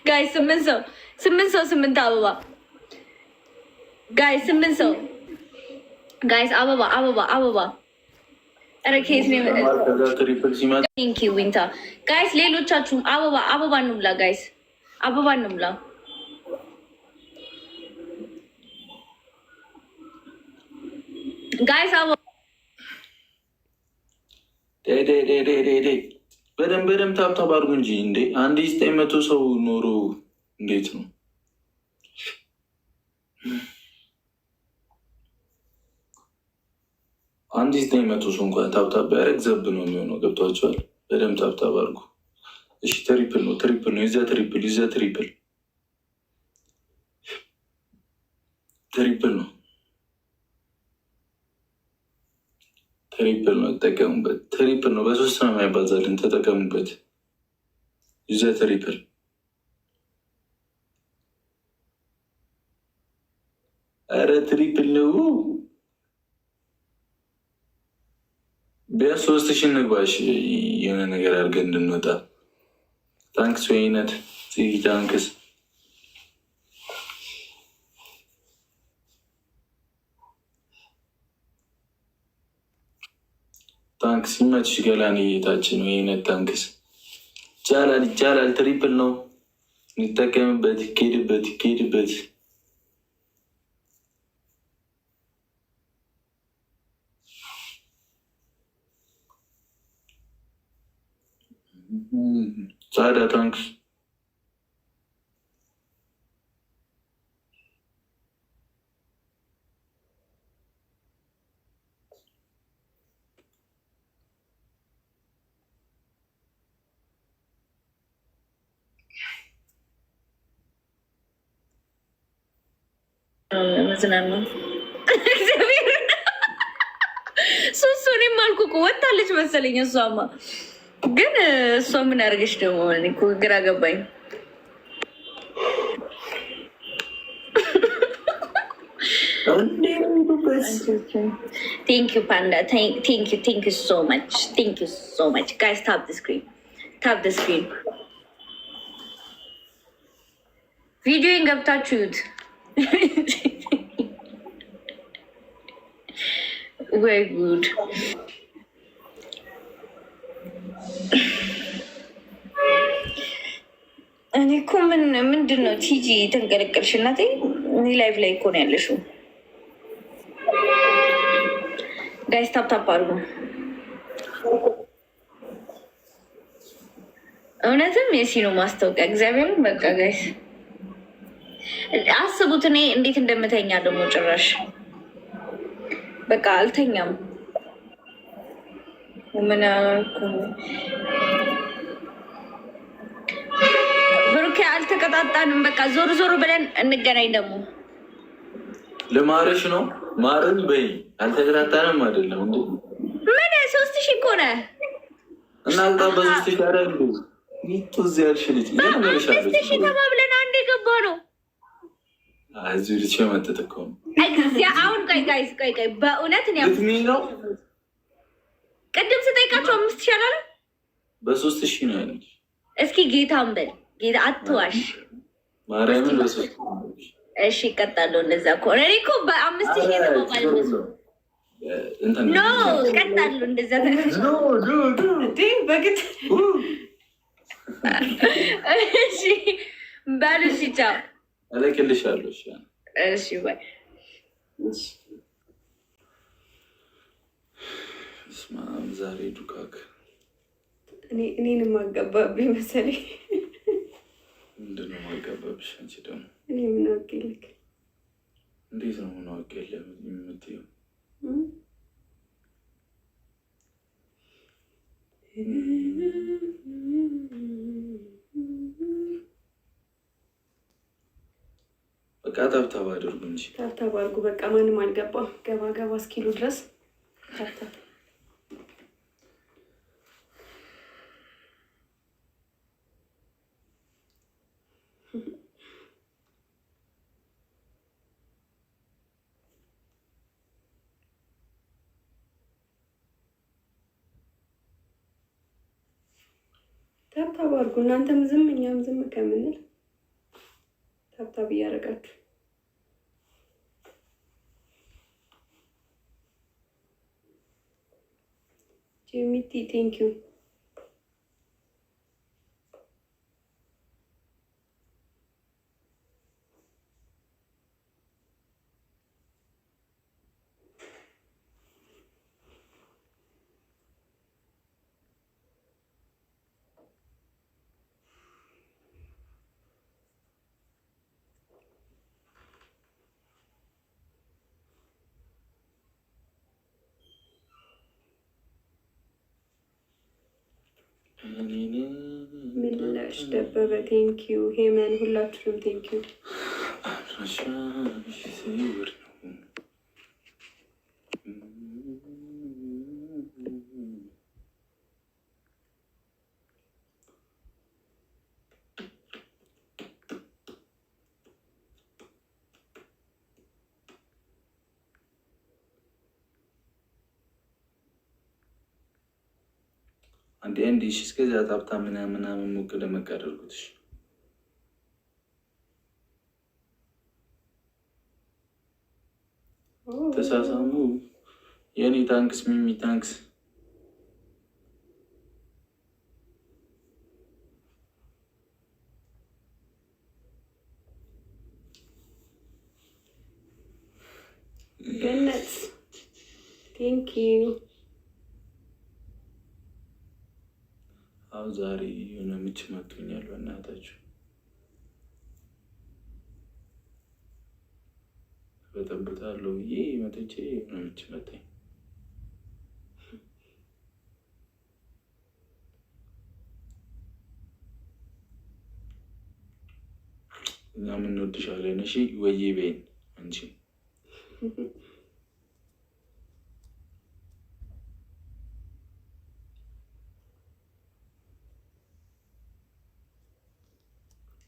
ጋይስ 8 አበባ ጋይስ 8 ሰው ጋይስ አበባ ረኬት ነው። ቴንክ ዩ ዊንታ ጋይስ ሌሎቻችሁም አበባ እንብላ ጋይስ አበባ እንብላ። ጋይስ አበባ በደንብ ታብታብ አድርጉ እንጂ እንዴ! 1900 ሰው ኖሮ እንዴት ነው? አንድ 900 ሰው እንኳን ታብታብ ቢያደርግ ዘብ ነው የሚሆነው። ገብቷቸዋል። በደንብ ታብታብ አድርጉ እሺ። ትሪፕል ነው ይዛ ትሪፕል ነው ተጠቀሙበት። ትሪፕል ነው በ3 ነው የማይባዛልን። ተጠቀሙበት። ይዘ ትሪፕል አረ ትሪፕል ነው። ቢያንስ 3000 እንግባሽ የሆነ ነገር አድርገን እንድንወጣ። ታንክስ ወይነት ታንክስ ታንክስ ይመችሽ ገላኔ የታችን ወይነት ታንክስ። ይቻላል ትሪፕል ነው እንጠቀምበት። ይኬድበት ጻዳ ታንክስ መዝናኑ ሱሱኔም አልኩ እኮ ወጣለች መሰለኝ። እሷማ ግን እሷ ምን አድርገሽ ደግሞ ግራ ገባኝ። ቴንክ ዩ ፓንዳ ቴንክ ዩ ሶ ማች ጋይስ። ታፕ ደ ስክሪን ቪዲዮን ገብታችሁ ዩት ወይ ጉድ! እኔ እኮ ምንድን ነው ቲጂ ተንቀለቀልሽ? እናቴ እኔ ላይቭ ላይ እኮ ነው ያለሽው። ጋይስ ታፕታፕ አድርጉ። እውነትም የሲኖ ማስታወቂያ እግዚአብሔርን በቃ ጋይስ አስቡት። እኔ እንዴት እንደምተኛ ደግሞ ጭራሽ በቃ አልተኛም። ምን ብሩኬ አልተቀጣጣንም። በቃ ዞር ብለን እንገናኝ። ደግሞ ልማርሽ ነው ማርን በይ። አልተቀጣጣንም አይደለም እንዴ? ምን 3000 እኮ ነህ እና በ3000 አረግ ይቱ እዚህ ያልሽ ልጅ በ5000 ተባብለን አንድ የገባ ነው። እዚህ ልጅ መጠጥ እኮ ነው። አሁን ቆይ ጋይስ ቆይ በእውነት ነው ቅድም ስጠይቃቸው 5000 አላለ በ3000 ነው ያለች። እስኪ ጌታን በል ጌታ አትዋሽ ማርያምን በ3000 እሺ እቀጣለሁ። እንደዛ ከሆነ እኔ እኮ በ5000 የተባባል ኖ እቀጣለሁ። እንደዛ በግድ እሺ በሉ እሺ ቻው እልክልሻለሁ። እሺ ባይ። ስማም ዛሬ ዱካክ እኔንም አጋባብኝ መሰለኝ። ምንድን ነው ማጋባብሽ? አንቺ ደግሞ እኔ ምን አውቄልክ? እንዴት ነው ምን አውቄልህ የምትይው? በቃ ታብታብ አድርጉ እንጂ ታብታብ አድርጉ። በቃ ማንም አልገባም። ገባ እስኪሉ ድረስ ታብታብ ታብታብ አድርጉ። እናንተም ዝም እኛም ዝም ከምንል ታብታብ እያደረጋችሁ ጂሚቲ ቴንኪዩ። ምላሽ ደበበ ቴንኪዩ። ሄመን ሁላችሁም ቴንኪዩ። አንድ እስከዚያ ታብታ ምናምን ሞቅ ደመቅ አደርጉት። ተሳሳሙ። የኔ ታንክስ ሚሚ ታንክስ። ገነት ቴንኪዩ። አሁን ዛሬ የሆነ ምች መቶኛል። በእናታችሁ በጠብጣለሁ ብዬ መጥቼ የሆነ ምች መታኝ። እኛ ምንወድሻለን። እሺ ወዬ በይን አንቺ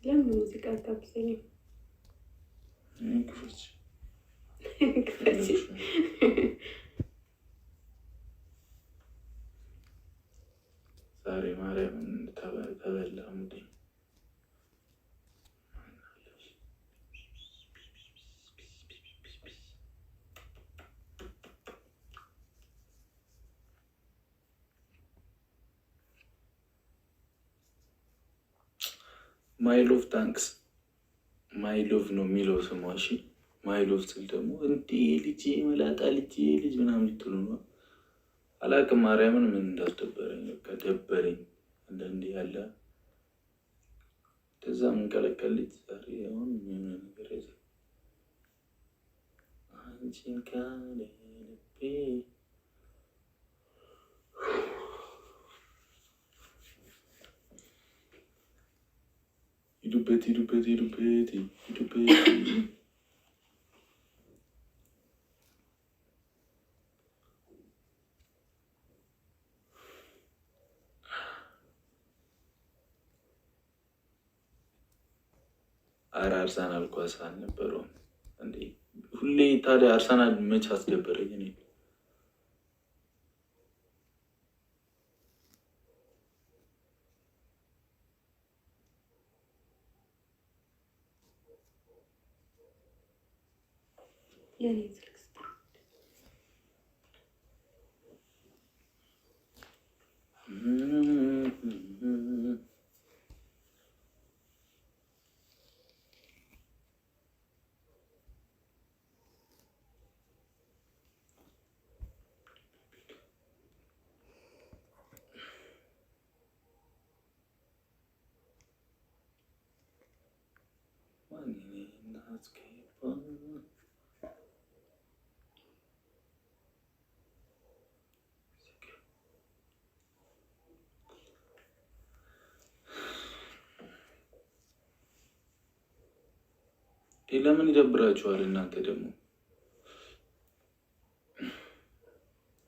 ለምን ሙዚቃ አታብሰኝም? ዛሬ ማርያምን ተበላ ሙዴ። ማይሎቭ ታንክስ። ማይሎቭ ነው የሚለው ስሟ። እሺ ማይሎቭ ስል ደግሞ እንዴ ልጅ መላጣ ልጅ ምናምን ልትሉ ነው። አላቅም ማርያምን ምን እንዳስደበረኝ በቃ ደበረኝ። አንዳንዴ ያለ ከዛ ምንቀለቀል ልጅ ዛሬ አሁን የሆነ ነገር ያዘ። አንቺን ካለ ልቤ ሂዱበት። አረ አርሰናል ኳስ አልነበረውም እንዴ? ሁሌ ታዲያ አርሰናል መች አስደበረኝ እኔ? ለምን ይደብራችኋል እናንተ ደግሞ?